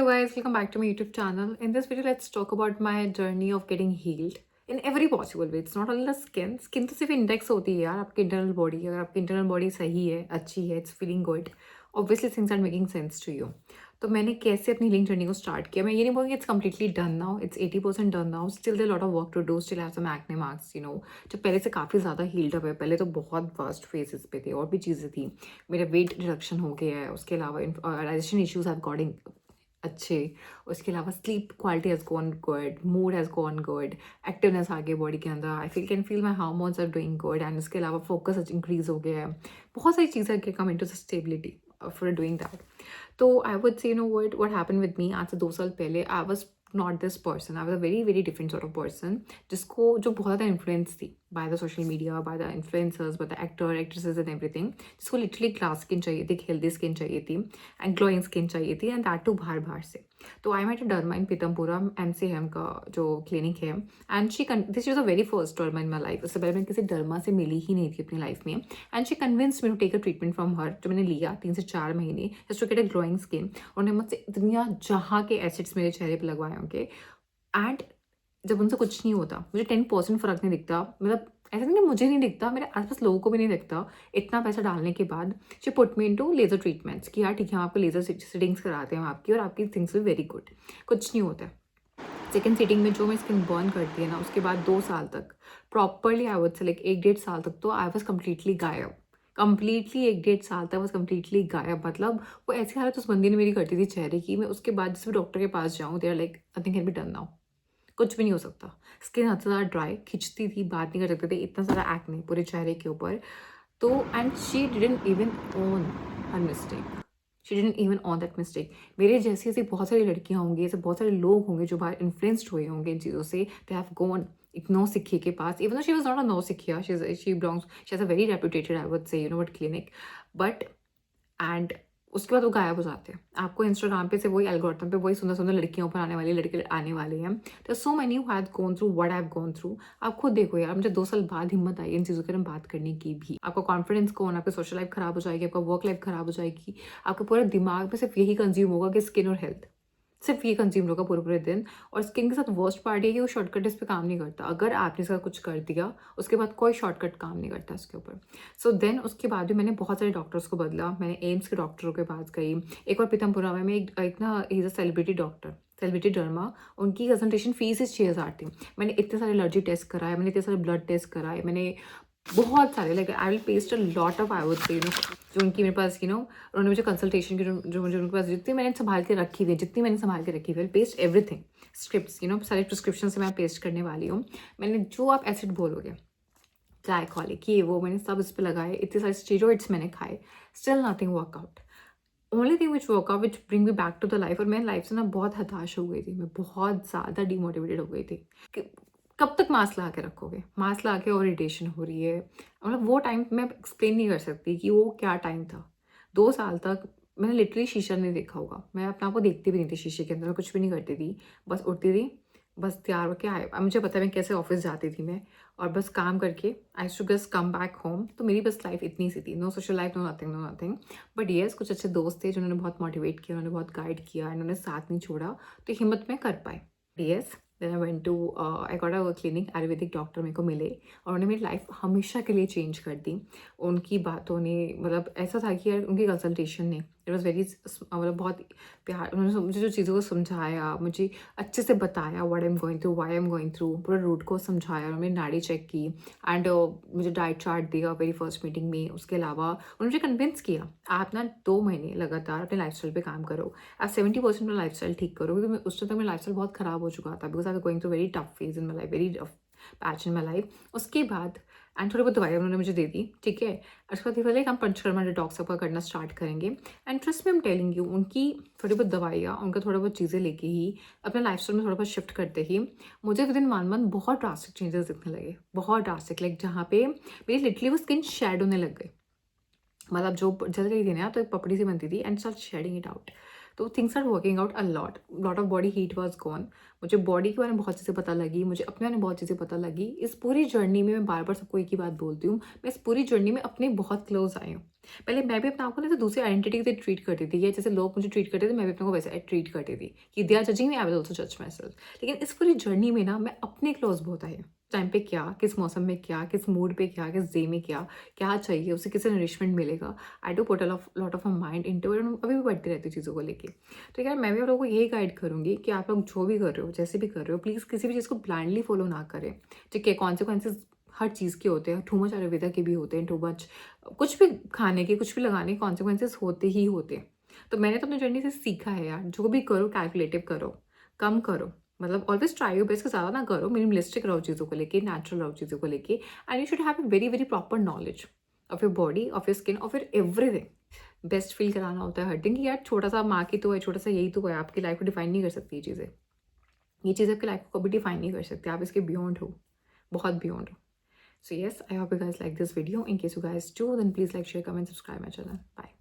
Hello guys, welcome back to my YouTube channel. In this video, let's talk about my journey of getting healed in every possible way. It's not only the skin. Skin तो सिर्फ index होती है यार आपकी internal body. अगर आपकी internal body सही है, अच्छी है, it's feeling good, obviously things are making sense to you. तो मैंने कैसे अपनी हीलिंग जर्नी को स्टार्ट किया, मैं ये नहीं बोलूँगी it's completely done now, it's 80% done now. Still there lot of work to do, still have some acne marks, जो पहले से काफ़ी ज़्यादा हील्ड अप है. पहले तो बहुत वर्स्ट फेजेस पे थे और भी चीज़ें थी. मेरा वेट रिडक्शन हो गया है, उसके अलावा डाइजेशन इश्यूज हैव गॉट अच्छे. उसके अलावा sleep quality has gone good, mood has gone good, activeness आ गई बॉडी के अंदर. I can feel my hormones are doing good. And उसके अलावा फोकस इंक्रीज हो गया है. बहुत सारी चीज़ें के come into stability for doing that. तो I would say what happened with me. आज से 2 साल पहले I was not this person. I was a very very different sort of person जो बहुत ज़्यादा इन्फ्लुएंस थी by the social media, by the influencers, by the actor actresses and everything. जिसको literally glass skin चाहिए थी, healthy skin चाहिए थी and glowing skin चाहिए थी, एंड दैट टू बाहर बाहर से. तो I met a derma in Pitampura, MCM का जो क्लिनिक है. And this is the very first derma in my life. उससे पहले मैं किसी डर्मा से मिली ही नहीं थी अपनी लाइफ में. And she convince me to take a treatment from her, जो मैंने लिया 3 से 4 महीने just to get a glowing skin. उन्होंने मुझसे दुनिया जहाँ के एसिड्स मेरे चेहरे पर लगवाए होंगे. एंड जब उनसे कुछ नहीं होता, मुझे 10% फ़र्क नहीं दिखता. मतलब ऐसा नहीं कि मुझे नहीं दिखता, मेरे आसपास लोगों को भी नहीं दिखता. इतना पैसा डालने के बाद she put me into laser treatments कि यार ठीक है, हम आपको लेज़र सिटिंग्स कराते हैं आपकी, और आपकी थिंग्स भी वेरी गुड. कुछ नहीं होता है. सेकेंड सीटिंग में जो मैं स्किन बर्न करती है ना, उसके बाद 2 साल तक प्रॉपरली, आई वुड से लाइक 1-1.5 साल तक तो आई वॉज कम्प्लीटली गायब. कंप्लीटली 1-1.5 साल तक वॉज कम्प्लीटली गायब. मतलब वो ऐसी हालत उस बंदी ने मेरी करती थी चेहरे की. मैं उसके बाद जिस भी डॉक्टर के पास जाऊँ, they are like nothing can be done now. कुछ भी नहीं हो सकता. स्किन हद से ज़्यादा ड्राई, खिंचती थी, बात नहीं कर सकते थे, इतना सारा एक्ने पूरे चेहरे के ऊपर. तो and she didn't even own her mistake. She didn't even on that mistake. मेरे जैसी ऐसी बहुत सारी लड़कियां होंगी, ऐसे बहुत सारे लोग होंगे जो बाहर इन्फ्लुएंस्ड हुए होंगे इन चीज़ों से. दे हैव गॉन एक नौसिखिए के पास. Even though she was not a नौसिखिया, she belongs, she has a very reputed, I would say, what clinic. But and उसके बाद वो गायब हो जाते हैं. आपको इंस्टाग्राम पे से वही एल्गोरिथम पे वही सुंदर सुंदर लड़कियों पर आने वाली, लड़के आने वाले हैं. तो so many who have gone through what I have gone through. आप खुद देखो यार, मुझे 2 साल बाद हिम्मत आई इन चीज़ों के बारे में बात करने की भी. आपका कॉन्फिडेंस कौन, आपकी सोशल लाइफ खराब हो जाएगी, आपका वर्क लाइफ खराब हो जाएगी. आपके पूरे दिमाग में सिर्फ यही कंज्यूम होगा कि स्किन और हेल्थ. सिर्फ ये कंज्यूम होगा पूरे पूरे दिन. और स्किन के साथ वर्स्ट पार्ट है कि वो शॉर्टकट इस पे काम नहीं करता. अगर आपने इसका कुछ कर दिया, उसके बाद कोई शॉर्टकट काम नहीं करता इसके ऊपर. सो देन उसके बाद भी मैंने बहुत सारे डॉक्टर्स को बदला. मैंने एम्स के डॉक्टरों के पास गई. एक बार पीतमपुरा में एक ना, is a celebrity doctor, celebrity derma. उनकी कंसल्टेशन फीस ही 6,000 थी. मैंने इतने सारे एलर्जी टेस्ट कराए, मैंने इतने सारे ब्लड टेस्ट कराए, मैंने बहुत सारे, like I will paste a lot of, I would से, जो उनकी मेरे पास, उन्होंने मुझे कंसल्टेशन की, जो मुझे उनके पास जितनी मैंने संभाल के रखी हुई है, जितनी मैंने संभाल के रखी हुई है, पेस्ट एवरीथिंग. स्क्रिप्ट्स, सारे प्रिस्क्रिप्शन से मैं पेस्ट करने वाली हूँ. मैंने जो आप एसिड बोलोगे, ग्लाइकोलिक, ये वो, मैंने सब इस पर लगाए. इतने सारे स्टेरॉइड्स मैंने खाए. Still nothing work out. Only thing which work out which bring me back to the life. और मैं लाइफ से ना बहुत हताश हो गई थी. मैं बहुत ज़्यादा डिमोटिवेटेड हो गई थी कि कब तक मास्क लगा के रखोगे. मास्क लगा के और इरिटेशन हो रही है. मतलब वो टाइम मैं एक्सप्लेन नहीं कर सकती कि वो क्या टाइम था. 2 साल तक मैंने लिटरली शीशा नहीं देखा होगा. मैं अपने आप को देखती भी नहीं थी शीशे के अंदर. मैं कुछ भी नहीं करती थी. बस उठती थी, बस तैयार होके आए. अब मुझे पता है मैं कैसे ऑफिस जाती थी मैं, और बस काम करके I should just come back home. तो मेरी बस लाइफ इतनी सी थी. No social life, no nothing, no nothing. But yes, कुछ अच्छे दोस्त थे जिन्होंने बहुत मोटिवेट किया, उन्होंने बहुत गाइड किया, इन्होंने साथ नहीं छोड़ा. तो हिम्मत में कर पाए. Yes, then I went to, I got a clinic. Ayurvedic doctor मेरे को मिले और उन्होंने मेरी लाइफ हमेशा के लिए चेंज कर दी. उनकी बातों ने, मतलब ऐसा था कि यार उनकी कंसल्टेशन ने, इट वॉज वेरी, मतलब बहुत प्यार. उन्होंने मुझे जो चीज़ों को समझाया, मुझे अच्छे से बताया what I am going through, why I am going through, पूरा रूट को समझाया. उन्होंने मेरी नाड़ी चेक की एंड मुझे डाइट चार्ट दिया वेरी फर्स्ट मीटिंग में. उसके अलावा उन्होंने मुझे कन्विंस किया, आप ना 2 महीने लगातार अपने लाइफस्टाइल पे काम करो. आप 70% अपना लाइफस्टाइल ठीक करो. क्योंकि उस टाइम तक मेरा लाइफस्टाइल बहुत ख़राब हो चुका था. Because I was going through very tough phase in my life, very tough patch in my life. उसके बाद एंड थोड़ी बहुत दवाई उन्होंने मुझे दे दी, ठीक है. उसके बाद बोले हम पंचकर्मा डिटॉक्स आपका करना स्टार्ट करेंगे. एंड ट्रस्ट में, आई एम टेलिंग यू, उनकी थोड़ी बहुत दवाइयाँ, उनका थोड़ा बहुत चीज़ें लेके ही, अपने लाइफस्टाइल में थोड़ा बहुत शिफ्ट करते ही, मुझे विदिन 1 मंथ बहुत ड्रास्टिक चेंजेस दिखने लगे. बहुत ड्रास्टिक, लाइक जहाँ पे मेरी लिटरली वो स्किन शेड होने लग गई. मतलब जो जल गई थी ना, तो एक पपड़ी सी बनती थी and start shedding it out. तो things are working out a lot of body heat was gone. मुझे बॉडी के बारे में बहुत चीज़ें पता लगी, मुझे अपने बारे में बहुत चीज़ें पता लगी। इस पूरी जर्नी में मैं बार बार सबको एक ही बात बोलती हूँ, मैं इस पूरी जर्नी में अपने बहुत क्लोज आई हूँ। पहले मैं भी अपने आप को ना तो दूसरी आइडेंटिटी से ट्रीट करती थी, या जैसे लोग मुझे ट्रीट करते थे मैं भी अपने को वैसे ट्रीट करती थी कि they are judging me, I will also जज माई सेल्फ। लेकिन इस पूरी जर्नी में ना मैं अपने क्लोज बहुत आई हूँ। टाइम पे क्या, किस मौसम में क्या, किस मूड पे क्या, किस डे में क्या क्या चाहिए, उसे किसे नरिशमेंट मिलेगा। I do put lot of mind into it, अभी भी बढ़ती रहती चीज़ों को लेके। तो यार मैं भी आप लोगों को यही गाइड करूँगी कि आप लोग जो भी कर रहे हो, जैसे भी कर रहे हो, प्लीज़ किसी भी चीज़ को ब्लाइंडली फॉलो ना करें। ठीक है, कॉन्सिक्वेंसेज हर चीज़ के होते हैं, टू मच आयुर्वेदा के भी होते हैं, टू मच कुछ भी खाने के, कुछ भी लगाने के कॉन्सिक्वेंसेज होते ही होते हैं। तो मैंने तो अपनी जर्नी से सीखा है यार, जो भी करो कैलकुलेटिव करो, कम करो, मतलब ऑलवेज ट्राई योर बेस्ट, ज़्यादा ना करो, मिनिमलिस्टिक रहो चीज़ों को लेके, नेचुरल रहो चीज़ों को लेके। And you should have a very very proper knowledge of your body, of your skin, of your everything. Best feel कराना होता है हर दिन कि यार छोटा सा माँ की तो है, छोटा सा यही तो है, आपकी लाइफ को डिफाइन नहीं कर सकती ये चीज़ें। ये चीज़ आपकी लाइफ को कभी डिफाइन नहीं कर सकती, आप इसके बियॉन्ड हो, बहुत बियॉन्ड हो। So yes, I hope you guys like this video. In case you guys do, then please like, share, comment, subscribe my channel. Bye.